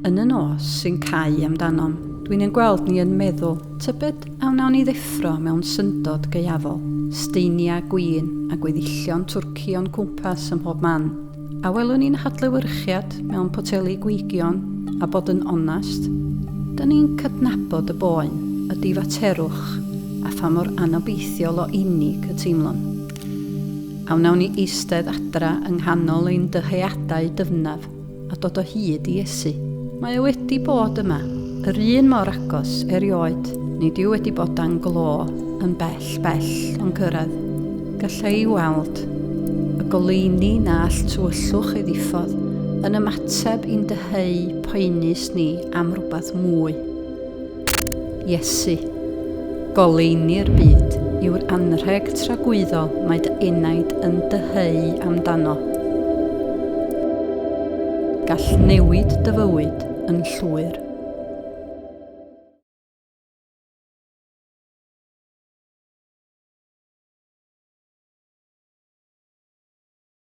Yn y nos sy'n cau amdanom, dwi'n ein gweld ni yn meddwl, tybed a wnawn ni ddeffro mewn syndod gaeafol, steinia gwyn a gweddillion twrci o'n cwmpas ym mhob man. A welwn ni'n hadlewyrchiad mewn poteli gweigion a bod yn onast, dyn ni'n cydnabod y boen, y difaterwch a pha mor anobeithiol o unig y teimlon. A wnawn ni eistedd adra yng nghanol ein dyheadau dyfnaf a dod o hyd i Iesu. Mae o wedi bod yma, yr un mor agos erioed, nid yw wedi bod dan glo yn bell o'n cyrraedd. Gallai ei weld y goleuni na all tywyllwch ei ddiffodd yn ymateb i'n dyheu poenus ni am rhywbeth mwy. Iesu, goleuni'r byd, yw'r anrheg tragwyddol mae dy enaid yn dyheu amdano. Gall newid dy fywyd yn llwyr.